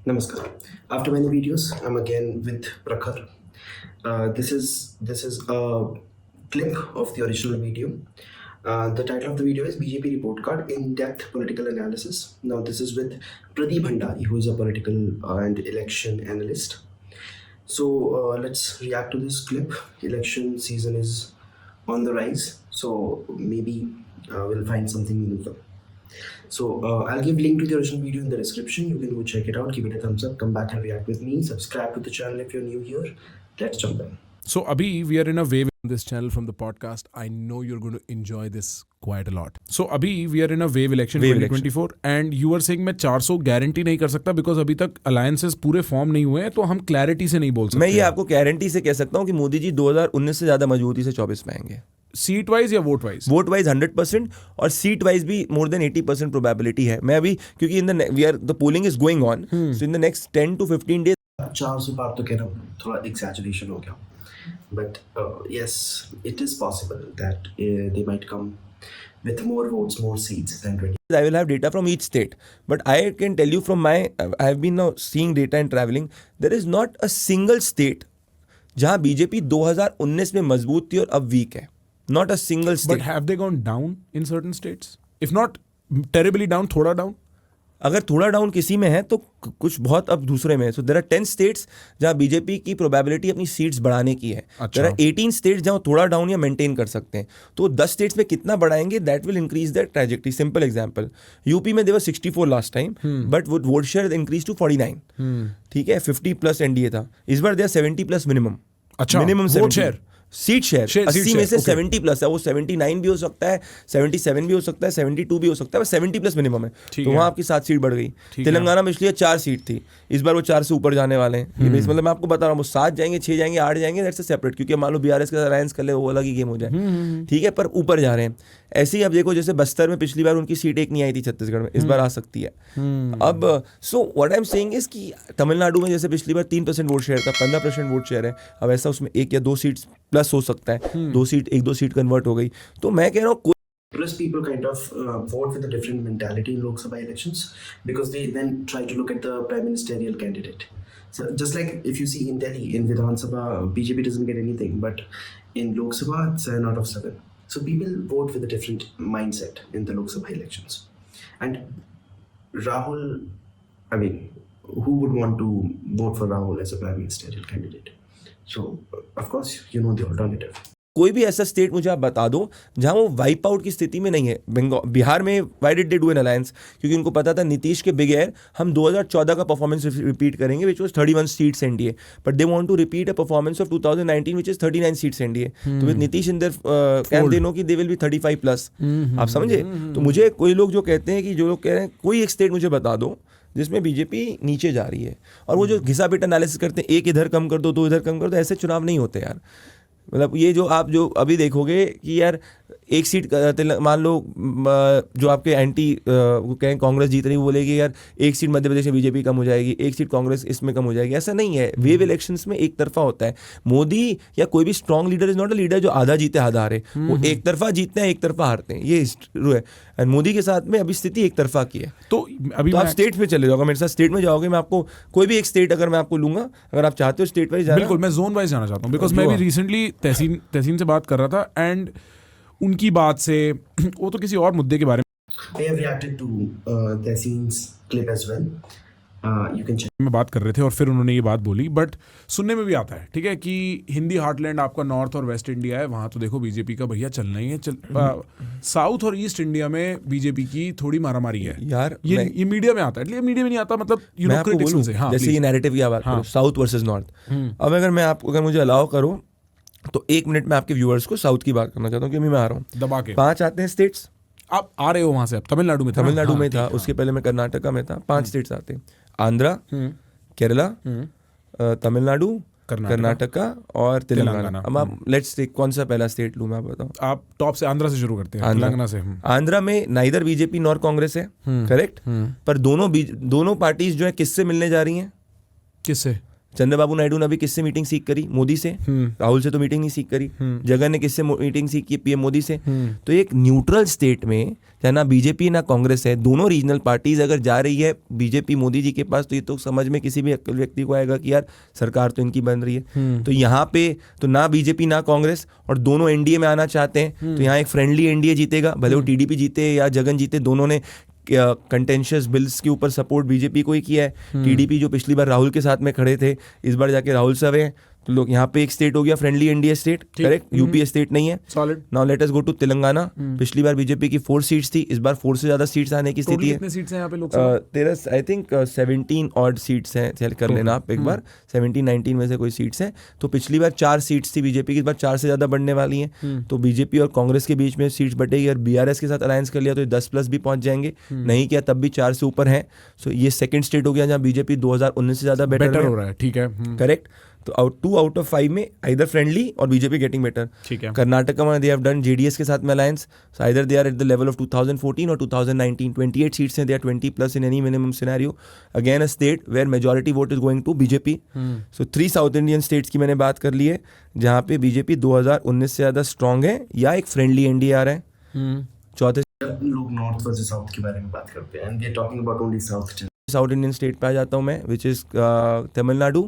Namaskar. After many videos, I'm again with Prakhar. This is a clip of the original video. The title of the video is BJP Report Card In-Depth Political Analysis. Now, this is with Pradeep Bhandari, who is a political and election analyst. So, let's react to this clip. Election season is on the rise, so maybe we'll find something meaningful. So I'll give link to the original video in the description. You can go check it out, give it a thumbs up, come back and react with me. Subscribe to the channel if you're new here. Let's jump in. So Abhi, we are in a wave on this channel from the podcast. I know you're going to enjoy this quite a lot. So Abhi, we are in a wave election 2024 and you were saying मैं 400 guarantee नहीं कर सकता because अभी तक alliances पूरे form नहीं हुए हैं, तो हम क्लैरिटी से नहीं बोल सकते. मैं ये आपको गारंटी से कह सकता हूँ कि मोदी जी 2019 से ज्यादा मजबूती से 24 में आएंगे. सीट वाइज या वोट वाइज? वोट वाइज 100% और सीट वाइज भी मोर देन 80% प्रोबेबिलिटी है. मैं अभी क्योंकि in the polling is going on, so in the next 10 to 15 days 400 पार तो कह रहा हूँ, थोड़ा एक्सैजरेशन हो गया. But yes, it is possible that they might come with more votes, more seats than 20. I will have data from each state, but I can tell you from I have been now seeing data and traveling. There is not a single state जहाँ BJP 2019 में मजबूत थी और अब week है. Not a single state. But have they gone down in certain states? If not terribly down, थोड़ा down? अगर थोड़ा डाउन किसी में है तो कुछ बहुत अब दूसरे में है. सो देयर आर 10 स्टेट्स जहाँ बीजेपी की प्रोबेबिलिटी अपनी सीट्स बढ़ाने की है. देयर आर 18 स्टेट्स जहाँ थोड़ा डाउन या मेंटेन कर सकते हैं. तो 10 स्टेट्स में कितना बढ़ाएंगे, that will increase that trajectory. Simple example, UP में they were 64 last time, but vote share increase to 49. ठीक है, 50+ एनडीए था. इस बार देयर 70+ मिनिमम. अच्छा, minimum vote share, seat share 80 में से 70+ है. वो 79 भी हो सकता है, 77 भी हो सकता है, 72 भी हो सकता है, 70+ मिनिमम है. तो वहाँ आपकी 7 सीट बढ़ गई. तेलंगाना में इसलिए 4 सीट थी, इस बार वो 4 से ऊपर जाने वाले हैं. मतलब मैं आपको बता रहा हूँ, 7 जाएंगे, 6 जाएंगे, 8 जाएंगे, दैट्स सेपरेट. क्योंकि मान लो बीआरएस का अलायंस कर ले, वो अलग ही गेम हो जाए. ठीक है, पर ऊपर जा रहे हैं. ऐसे ही अब देखो, जैसे बस्तर में पिछली बार उनकी सीट एक नहीं आई थी छत्तीसगढ़ में, इस बार आ सकती है. अब so what I am saying is कि तमिलनाडु में जैसे पिछली बार 3% वोट शेयर था, 15% वोट शेयर है. अब ऐसा उसमें 1 या 2 सीट प्लस हो सकता है. 1-2 सीट कन्वर्ट हो गई. तो मैं कह रहा हूँ Plus, people kind of vote with a different mentality in Lok Sabha elections because they then try to look at the prime ministerial candidate. So just like if you see in Delhi, in Vidhan Sabha, BJP doesn't get anything, but in Lok Sabha, it's 7 out of 7. So people vote with a different mindset in the Lok Sabha elections. And Rahul, I mean, who would want to vote for Rahul as a prime ministerial candidate? So, of course, you know the alternative. कोई भी ऐसा state मुझे आप बता दो जहां वो wipe out की स्थिति में नहीं है. बिहार में why did they do an alliance? क्योंकि उनको पता था नीतीश के बगैर हम 2014 का परफॉर्मेंस रिपीट करेंगे, which was 31 seats NDA, but they want to repeat a performance of 2019 which is 39 seats NDA. तो with Nitish in their camp they know कि दे विल बी 35+. आप समझे? तो मुझे कोई लोग जो कहते हैं कि जो लोग कह रहे हैं कोई एक स्टेट मुझे बता दो जिसमें बीजेपी नीचे जा रही है, और वो जो घिसा पिटा एनालिसिस करते हैं, एक इधर कम कर दो, 2 इधर कम कर दो, ऐसे चुनाव नहीं होते यार. मतलब ये जो आप जो अभी देखोगे कि यार एक सीट मान लो जो आपके एंटी वो कहें कांग्रेस जीत रही, वो बोलेगी यार एक सीट मध्य प्रदेश में बीजेपी कम हो जाएगी, एक सीट कांग्रेस इसमें कम हो जाएगी. ऐसा नहीं है. वेव इलेक्शंस में एक तरफा होता है. मोदी या कोई भी strong leader is not a leader जो आधा जीते आधा हारे. वो एक तरफा जीतते हैं, एक तरफा हारते हैं. ये ट्रू है. एंड मोदी के साथ में अभी स्थिति एक तरफा की है. तो अभी आप स्टेट में चले जाओगे, मेरे साथ स्टेट में जाओगे, मैं आपको कोई भी एक स्टेट अगर मैं आपको लूंगा, अगर आप चाहते हो स्टेट वाइज जाना. बिल्कुल, मैं जोन वाइज जाना चाहता हूँ बिकॉज मैं भी रिसेंटली तहसीन से बात कर रहा था एंड उनकी बात से वो तो किसी और मुद्दे के बारे में I have reacted to Tehseen's clip as well. You can check. में बात कर रहे थे और फिर उन्होंने ये बात बोली, बट सुनने में भी आता है, ठीक है, कि हिंदी हार्टलैंड आपका नॉर्थ और वेस्ट इंडिया है, वहाँ तो देखो बीजेपी का भैया चलना ही है. साउथ और ईस्ट इंडिया में बीजेपी की थोड़ी मारामारी है यार. ये मीडिया में आता है, इसलिए मीडिया में नहीं आता, मतलब मैं आपको बोलूं, जैसे ये नैरेटिव की बात करो साउथ वर्सेस नॉर्थ. अब अगर मुझे अलाउ करो तो 1 मिनट में आपके व्यूअर्स को साउथ की बात करना चाहता हूँ, क्योंकि मैं आ रहा हूँ दबा के. 5 आते हैं स्टेट्स. आप आ रहे हो वहां से, अब तमिलनाडु में था. उसके पहले मैं कर्नाटका में था. 5 स्टेट्स आते हैं: आंध्रा, केरला, तमिलनाडु, कर्नाटका और तेलंगाना. अब आप लेट्स टेक कौन सा पहला स्टेट लूं मैं, आप बताओ. आप टॉप से आंध्रा से शुरू करते हैं. तेलंगाना से. आंध्रा में नाइदर बीजेपी नॉर कांग्रेस है, करेक्ट. पर दोनों पार्टीज जो है किससे मिलने जा रही हैं? किससे? चंद्रबाबू नायडू ने अभी किससे मीटिंग सीख करी? मोदी से। राहुल से तो मीटिंग नहीं सीख करी। जगन ने किससे मीटिंग सीख की? पीएम मोदी से। तो एक न्यूट्रल स्टेट में जहाँ ना बीजेपी ना कांग्रेस है, दोनों रीजनल पार्टीज अगर जा रही है बीजेपी मोदी जी के पास, तो ये तो समझ में किसी भी अक्ल व्यक्ति को आएगा कि यार सरकार तो इनकी बन रही है। तो यहाँ पे तो ना बीजेपी ना कांग्रेस और दोनों एनडीए में आना चाहते हैं, तो यहाँ एक फ्रेंडली एनडीए जीतेगा, भले वो टीडीपी जीते या जगन जीते। दोनों ने कंटेंशियस बिल्स के ऊपर सपोर्ट बीजेपी को ही किया है। टीडीपी जो पिछली बार राहुल के साथ में खड़े थे, इस बार जाके राहुल साहब हैं। तो लोग यहाँ पे एक स्टेट हो गया friendly NDA state, correct. UP state नहीं है, solid. Now let us go to Telangana. पिछली बार बीजेपी की 4 सीट्स थी, इस बार 4 से ज्यादा सीट्स आने की स्थिति है। कितने सीट्स हैं यहाँ पे लोकसभा? तेरा आई थिंक 17 ऑड सीट्स हैं, चल कर लेना आप एक बार, 17-19 में से कोई सीट्स हैं। तो पिछली बार 4 सीट्स थी बीजेपी की, इस बार 4 से ज्यादा बढ़ने वाली हैं। तो बीजेपी और कांग्रेस के बीच में सीट्स बटेगी, और बीआरएस के साथ अलायंस कर लिया तो 10+ भी पहुंच जाएंगे, नहीं किया तब भी 4 से ऊपर है। सो ये सेकंड स्टेट हो गया जहाँ बीजेपी 2019 से ज्यादा बेटर हो रहा है। ठीक है, करेक्ट। तो 2 out of 5 में आइदर फ्रेंडली और बीजेपी गेटिंग बेटर। ठीक है। कर्नाटका में दे हैव डन जेडीएस के साथ में alliance, so either they are at the level of 2014 और 2019। 28 सीट्स हैं, they are 20+ in any minimum scenario. Again a state where majority vote is going to BJP. So 3 south Indian states की मैंने बात कर ली है जहाँ पे बीजेपी 2019 से ज्यादा स्ट्रांग है या एक फ्रेंडली एनडीए आ रहा है। चौथे लोग नॉर्थ वर्सेस साउथ के बारे में बात करते हैं, and we are talking about only south. South Indian state पे आ जाता हूँ मैं, विच इज तमिलनाडु।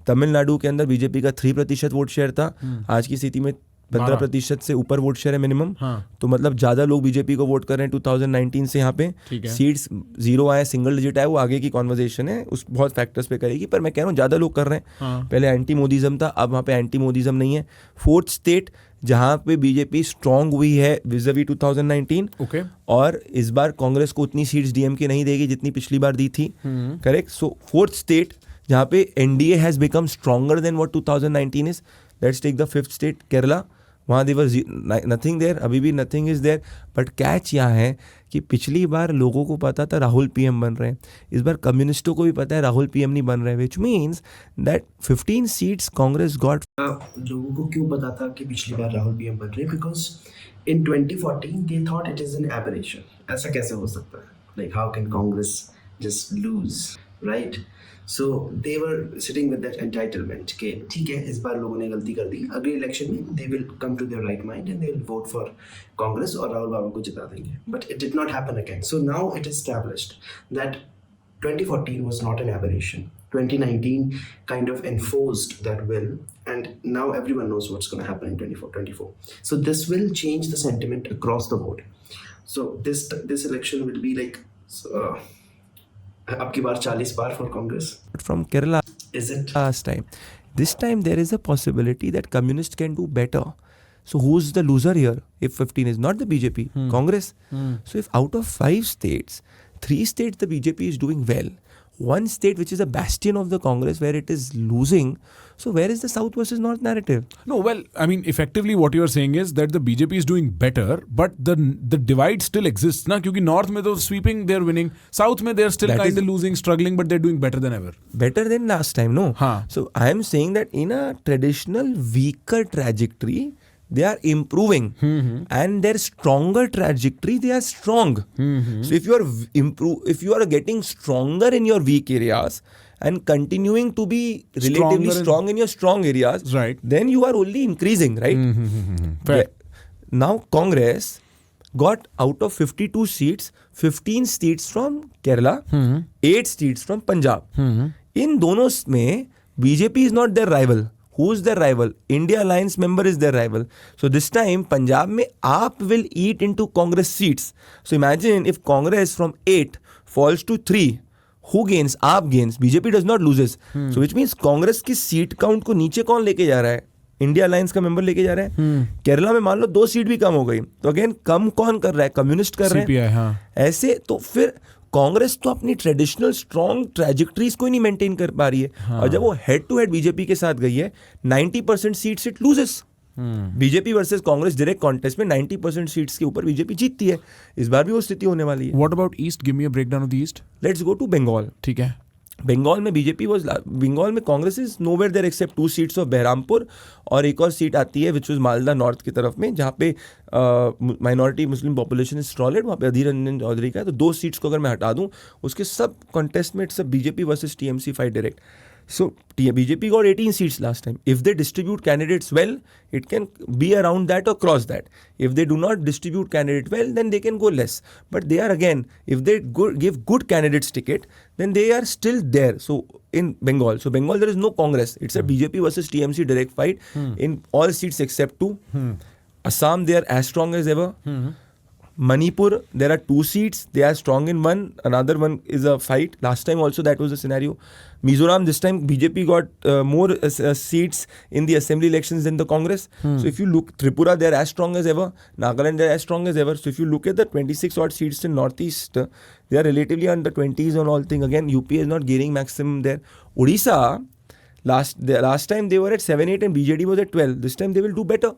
तमिलनाडु के अंदर बीजेपी का 3% वोट शेयर था, आज की स्थिति में 15% से ऊपर वोट शेयर है मिनिमम। तो मतलब ज्यादा लोग बीजेपी को वोट कर रहे हैं 2019 से। यहाँ पे सीट्स 0 आए, सिंगल डिजिट आए, वो आगे की कॉन्वर्जेशन है, उस बहुत फैक्टर्स पे करेगी, पर मैं कह रहा हूँ ज्यादा लोग कर रहे हैं। पहले एंटी मोदीज्म था, अब वहाँ पे एंटी मोदीज्म नहीं है। 4th स्टेट जहाँ पे बीजेपी स्ट्रांग हुई है विज़ावी 2019, और इस बार कांग्रेस को उतनी सीट्स डीएमके नहीं देगी जितनी पिछली बार दी थी, करेक्ट। सो 4th स्टेट जहाँ पे NDA has become stronger than what 2019 is. Let's take the 5th state Kerala. वहाँ देवर नथिंग देयर, अभी भी nothing is there. But catch यहाँ है कि पिछली बार लोगों को पता था राहुल पीएम बन रहे हैं, इस बार कम्युनिस्टों को भी पता है राहुल पीएम नहीं बन रहे, which means that 15 seats Congress got. लोगों को क्यों पता था कि पिछली बार राहुल पीएम बन रहे हैं? Because in 2014 they thought it is an aberration. ऐसा कैसे हो सकता है? Like how can Congress just lose, right? So they were sitting with that entitlement कि ठीक है, इस बार लोगों ने गलती कर दी, अगले इलेक्शन में they will come to their right mind and they will vote for Congress और राहुल बाबू को जिता देंगे। But it did not happen again. So now it is established that 2014 was not an aberration. 2019 kind of enforced that will, and now everyone knows what's going to happen in 24. So this will change the sentiment across the board. So this election will be like अब की बार 40 बार for Congress. From Kerala, is it last time? This time there is a possibility that communists can do better. So who's the loser here? If 15 is not the BJP, Congress. So if out of 5 states, 3 states the BJP is doing well, 1 state which is a bastion of the Congress where it is losing, so where is the South versus North narrative? No, well, I mean, effectively what you are saying is that the BJP is doing better, but the divide still exists, na? Kyunki North mein to sweeping, they're winning. South mein they're still kind of losing, struggling, but they're doing better than ever. Better than last time, no? So I am saying that in a traditional weaker trajectory, they are improving, and their stronger trajectory, they are strong. So if you are getting stronger in your weak areas and continuing to be relatively strong in your strong areas, right, then you are only increasing, right? Fair. Now Congress got out of 52 seats, 15 seats from Kerala, 8 seats from Punjab. In दोनों में BJP is not their rival. Who's their rival? India Alliance member is their rival. So this time Punjab में AAP will eat into Congress seats. So imagine if Congress from 8 falls to 3, who gains? AAP gains. BJP does not loses. So which means Congress की seat count को नीचे कौन लेके जा रहा है? India alliance का मेंबर लेके जा रहा है। केरला में मान लो 2 सीट भी कम हो गई, तो अगेन कम कौन कर रहा है? कम्युनिस्ट कर रहे हैं। हाँ। ऐसे तो फिर कांग्रेस तो अपनी ट्रेडिशनल स्ट्रॉन्ग ट्रैजेक्टरीज को ही नहीं मेंटेन कर पा रही है। और जब वो हेड टू हेड बीजेपी के साथ गई है, 90% seats it loses. BJP versus Congress direct contest में 90% सीट्स के ऊपर बीजेपी जीतती है। इस बार भी वो स्थिति होने वाली है। What about east? Give me a breakdown of the east. Let's go to Bengal. ठीक है। बंगाल में बंगाल में Congress is nowhere there except 2 seats of Baharampur, और एक और सीट आती है विच वाज मालदा नॉर्थ की तरफ में, जहाँ पे minority Muslim population is solid, वहाँ पे अधीर रंजन चौधरी का है। तो 2 सीट्स को अगर मैं हटा दूँ, उसके सब कॉन्टेस्ट में सब BJP versus TMC fight direct. So BJP got 18 seats last time. If they distribute candidates well, it can be around that or cross that. If they do not distribute candidate well, then they can go less. But they are, again, if they give good candidates ticket, then they are still there. So in Bengal, there is no Congress. It's a BJP versus TMC direct fight in all seats except 2. Assam, they are as strong as ever. Manipur, there are 2 seats. They are strong in one. Another one is a fight. Last time also that was the scenario. Mizoram, this time BJP got more seats in the assembly elections than the Congress. So if you look, Tripura, they are as strong as ever. Nagaland, they are as strong as ever. So if you look at the 26 odd seats in Northeast, they are relatively under 20s on all things. Again, UP is not gaining maximum there. Odisha, last time they were at 7-8 and BJD was at 12. This time they will do better.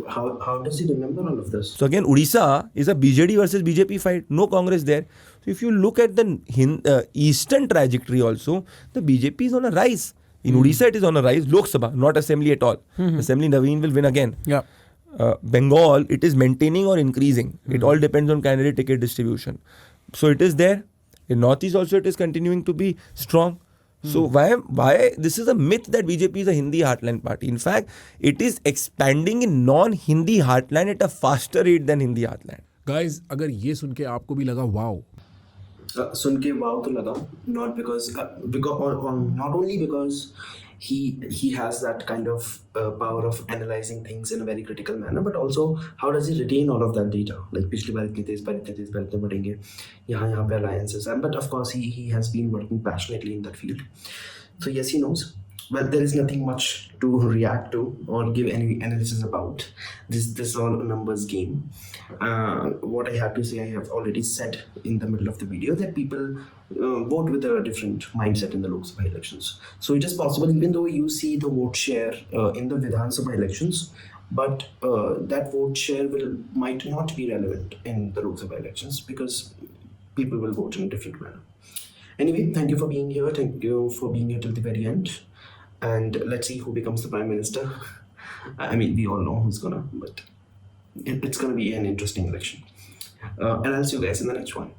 How does he remember all of this? So again, Odisha is a BJD versus BJP fight. No Congress there. So if you look at the eastern trajectory also, the BJP is on a rise. In Odisha, it is on a rise. Lok Sabha, not Assembly at all. Assembly, Naveen will win again. Yeah. Bengal, it is maintaining or increasing. It all depends on candidate ticket distribution. So it is there. In Northeast also, it is continuing to be strong. So why this is a myth that BJP is a Hindi heartland party. In fact, it is expanding in non-Hindi heartland at a faster rate than Hindi heartland. Guys, अगर ये सुन के आपको भी लगा wow, सुन के वाव तो लगा, not because or not only because he has that kind of power of analyzing things in a very critical manner, but also how does he retain all of that data? Like पिछली बार इतनी तेज इतने बढ़ेंगे, यहाँ पे alliances, but of course he has been working passionately in that field. So yes, he knows. Well, there is nothing much to react to or give any analysis about. This is all a numbers game. What I have to say, I have already said in the middle of the video, that people vote with a different mindset in the Lok Sabha elections. So it is possible, even though you see the vote share in the Vidhan Sabha elections, but that vote share might not be relevant in the Lok Sabha elections because people will vote in a different manner. Anyway, thank you for being here. Thank you for being here till the very end. And let's see who becomes the Prime Minister. I mean, we all know who's gonna, but it's gonna be an interesting election. And I'll see you guys in the next one.